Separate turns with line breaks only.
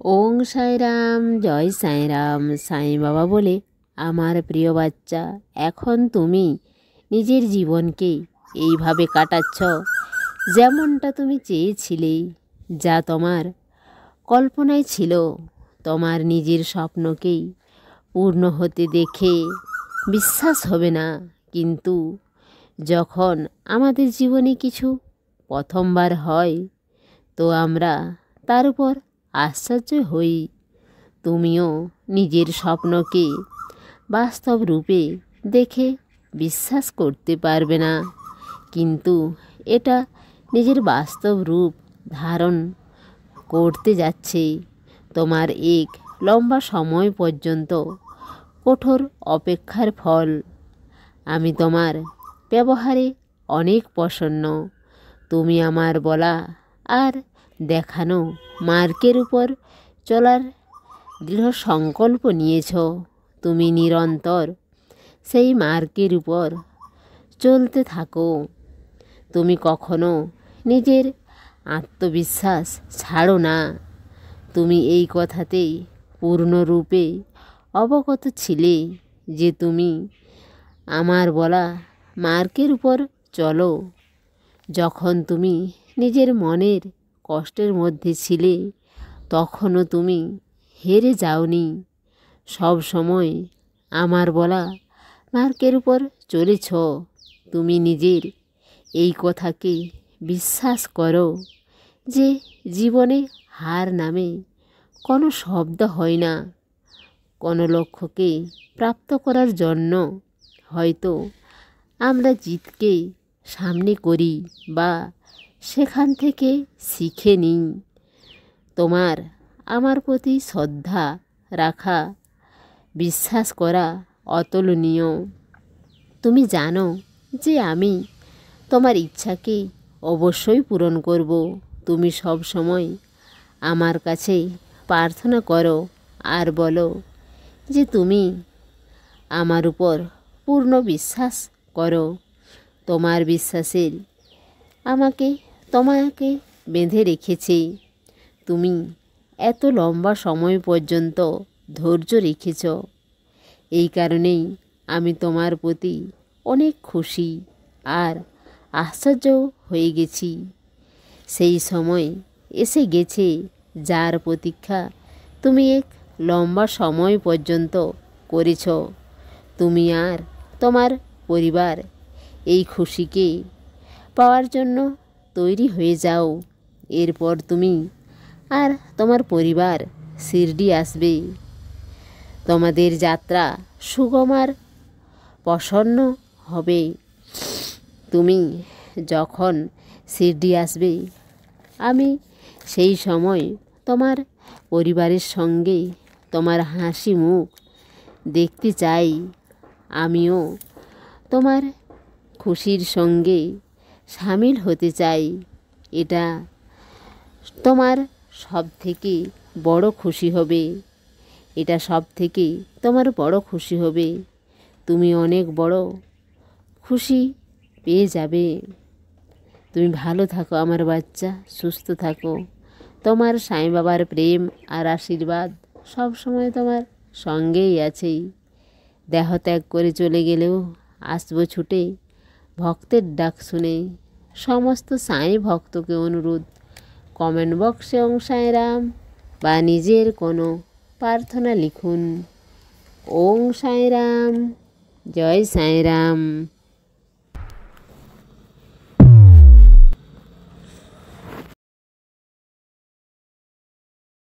ওং সাইরাম, জয় সাইরাম। সাই বাবা বলে, আমার প্রিয় বাচ্চা, এখন তুমি নিজের জীবনকে এইভাবে কাটাচ্ছ যেমনটা তুমি চেয়েছিলে, যা তোমার কল্পনায় ছিল। তোমার নিজের স্বপ্নকেই পূর্ণ হতে দেখে বিশ্বাস হবে না, কিন্তু যখন আমাদের জীবনে কিছু প্রথমবার হয় তো আমরা তার উপর আশ্চর্য হই। তুমিও নিজের স্বপ্নকে বাস্তব রূপে দেখে বিশ্বাস করতে পারবে না, কিন্তু এটা নিজের বাস্তব রূপ ধারণ করতে যাচ্ছে। তোমার এক লম্বা সময় পর্যন্ত কঠোর অপেক্ষার ফল। আমি তোমার ব্যবহারে অনেক প্রসন্ন। তুমি আমার বলা আর দেখানো মার্গের উপর চলার দৃঢ় সংকল্প নিয়েছ। তুমি নিরন্তর সেই মার্গের উপর চলতে থাকো। তুমি কখনো নিজের আত্মবিশ্বাস ছাড়ো না। তুমি এই কথাতেই পূর্ণরূপে অবগত ছিলে যে তুমি আমার বলা মার্গের উপর চলো। যখন তুমি নিজের মনের কষ্টের মধ্যে ছিলে তখনও তুমি হেরে যাওনি। সব সময় আমার বলা মার্গের উপর চলেছ। তুমি নিজের এই কথাকে বিশ্বাস করো যে জীবনে হার নামে কোনো শব্দ হয় না। কোনো লক্ষ্যকে প্রাপ্ত করার জন্য হয়তো আমরা জিতকে সামনে করি বা সেখান থেকে শিখে নিই। তোমার আমার প্রতি শ্রদ্ধা রাখা, বিশ্বাস করা অতুলনীয়। তুমি জানো যে আমি তোমার ইচ্ছাকে অবশ্যই পূরণ করব। তুমি সব সময় আমার কাছে প্রার্থনা করো আর বলো যে তুমি আমার উপর পূর্ণ বিশ্বাস করো। তোমার বিশ্বাসের তোমাকে বেঁধে রেখেছে। তুমি এত লম্বা সময় পর্যন্ত ধৈর্য রেখেছ। এই কারণেই আমি তোমার প্রতি অনেক খুশি আর আশ্চর্য হয়ে গেছি। সেই সময় এসে গেছে যার প্রতীক্ষা তুমি এক লম্বা সময় পর্যন্ত করেছ। তুমি আর তোমার পরিবার এই খুশিকে পাওয়ার জন্য তৈরি হয়ে যাও। এরপর তুমি আর তোমার পরিবার শিরডি আসবে। তোমাদের যাত্রা সুগম আর প্রসন্ন হবে। তুমি যখন শিরডি আসবে আমি সেই সময় তোমার পরিবারের সঙ্গে তোমার হাসি মুখ দেখতে চাই। আমিও তোমার খুশির সঙ্গে সামিল হতে চাই। এটা তোমার সব থেকে বড় খুশি হবে। এটা সব থেকে তোমার বড় খুশি হবে। তুমি অনেক বড় খুশি পেয়ে যাবে। তুমি ভালো থাকো আমার বাচ্চা, সুস্থ থাকো। তোমার সাই বাবার প্রেম আর আশীর্বাদ সব সময় তোমার সঙ্গেই আছেই। দেহ ত্যাগ করে চলে গেলেও আসবো ছুটে ভক্তের ডাক শুনে। সমস্ত সাই ভক্তকে অনুরোধ, কমেন্ট বক্সে ওং সাইরাম বা নিজের কোনো প্রার্থনা লিখুন। ওং সাইরাম, জয় সাইরাম।